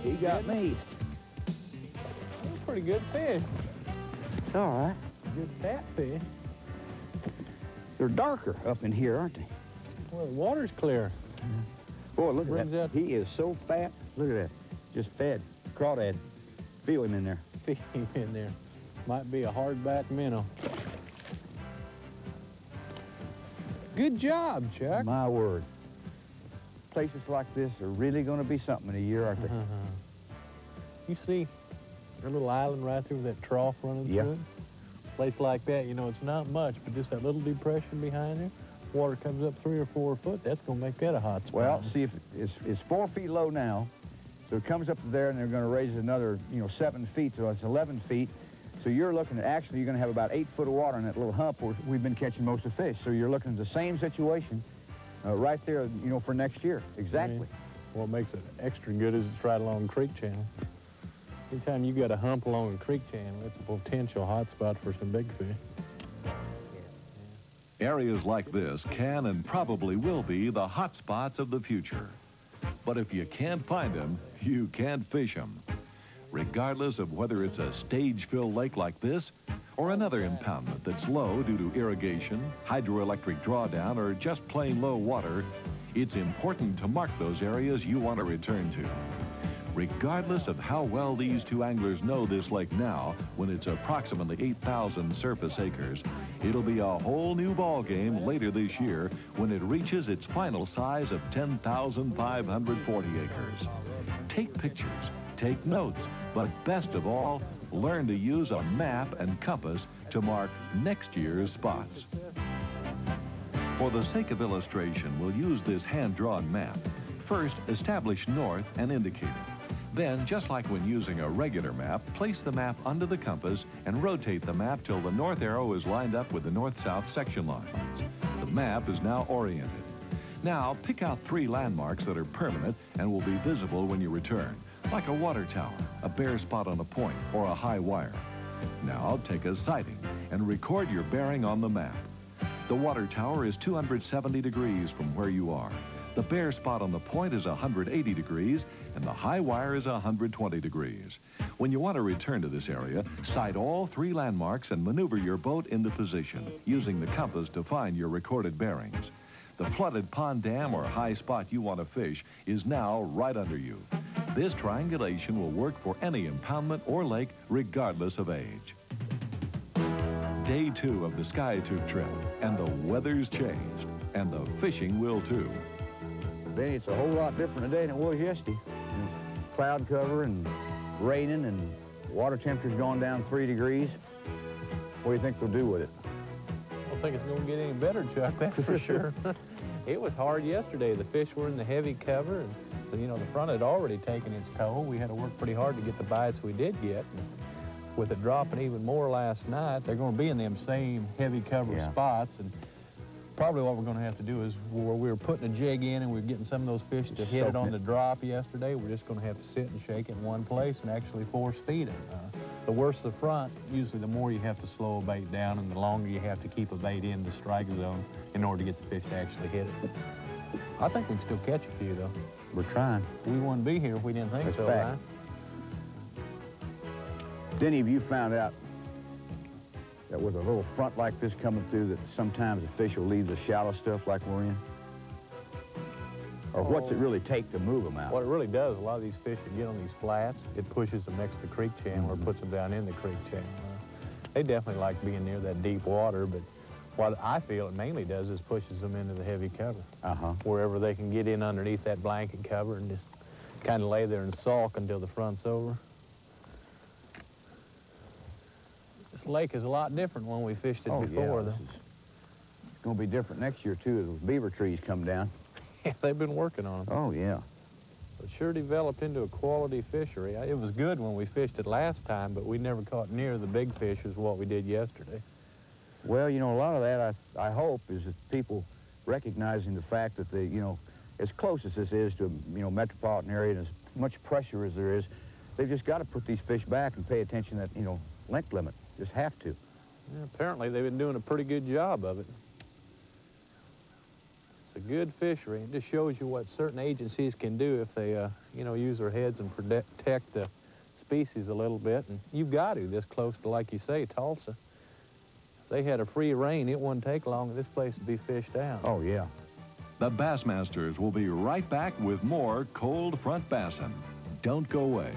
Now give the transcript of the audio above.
He got me. That's a pretty good fish. It's all right. Good fat fish. They're darker up in here, aren't they? Well, the water's clear. Boy, look at Brings that. out- He is so fat. Look at that. Just fed. Crawdad. Feel him in there. Feed him in there. Might be a hardback minnow. Good job, Chuck. My word. Places like this are really going to be something in a year, aren't they? You see a little island right there with that trough running through it? Place like that, you know, it's not much, but just that little depression behind there, water comes up 3 or 4 foot, that's going to make that a hot spot. Well, see, if it's 4 feet low now, so it comes up to there, and they're going to raise it another, 7 feet, so it's 11 feet. So you're looking at, actually, you're going to have about 8 foot of water in that little hump where we've been catching most of the fish. So you're looking at the same situation right there, for next year. Exactly. What makes it extra good is it's right along the creek channel. Anytime you got a hump along a creek channel, it's a potential hot spot for some big fish. Areas like this can and probably will be the hot spots of the future. But if you can't find them, you can't fish them. Regardless of whether it's a stage-fill lake like this or another impoundment that's low due to irrigation, hydroelectric drawdown, or just plain low water, it's important to mark those areas you want to return to. Regardless of how well these two anglers know this lake now, when it's approximately 8,000 surface acres, it'll be a whole new ball game later this year when it reaches its final size of 10,540 acres. Take pictures, take notes, but best of all, learn to use a map and compass to mark next year's spots. For the sake of illustration, we'll use this hand-drawn map. First, establish north and indicate it. Then, just like when using a regular map, place the map under the compass and rotate the map till the north arrow is lined up with the north-south section lines. The map is now oriented. Now, pick out 3 landmarks that are permanent and will be visible when you return, like a water tower, a bare spot on a point, or a high wire. Now, take a sighting and record your bearing on the map. The water tower is 270 degrees from where you are. The bare spot on the point is 180 degrees, and the high wire is 120 degrees. When you want to return to this area, sight all 3 landmarks and maneuver your boat into position, using the compass to find your recorded bearings. The flooded pond dam or high spot you want to fish is now right under you. This triangulation will work for any impoundment or lake, regardless of age. Day 2 of the Skiatook trip, and the weather's changed, and the fishing will too. Benny, it's a whole lot different today than it was yesterday. Cloud cover and raining, and water temperature's gone down 3 degrees. What do you think they'll do with it? I don't think it's going to get any better, Chuck, that's for sure. It was hard yesterday. The fish were in the heavy cover, and so, the front had already taken its toll. We had to work pretty hard to get the bites we did get. And with it dropping even more last night, they're going to be in them same heavy cover spots. And probably what we're going to have to do is, where we were putting a jig in and we were getting some of those fish to hit it on the drop yesterday, we're just going to have to sit and shake it in one place and actually force feed it. The worse the front, usually the more you have to slow a bait down and the longer you have to keep a bait in the strike zone in order to get the fish to actually hit it. I think we can still catch a few, though. We're trying. We wouldn't be here if we didn't think That's so, fact. right? Denny, have you found out that with a little front like this coming through that sometimes the fish will leave the shallow stuff like we're in? Or what's it really take to move them out? What it really does, a lot of these fish that get on these flats, it pushes them next to the creek channel or puts them down in the creek channel. They definitely like being near that deep water, but what I feel it mainly does is pushes them into the heavy cover. Wherever they can get in underneath that blanket cover and just kind of lay there and sulk until the front's over. This lake is a lot different when we fished it before, though. It's going to be different next year, too, as those beaver trees come down. Yeah, they've been working on them. Oh, yeah. It sure developed into a quality fishery. It was good when we fished it last time, but we never caught near the big fish as what we did yesterday. Well, a lot of that, I hope, is that people recognizing the fact that they, as close as this is to, metropolitan area and as much pressure as there is, they've just got to put these fish back and pay attention to that, length limit. Just have to. Yeah, apparently, they've been doing a pretty good job of it. It's a good fishery. It just shows you what certain agencies can do if they, you know, use their heads and protect the species a little bit. And you've got to this close to, like you say, Tulsa. If they had a free reign, it wouldn't take long and this place would be fished out. Oh, yeah. The Bassmasters will be right back with more cold front bassin'. Don't go away.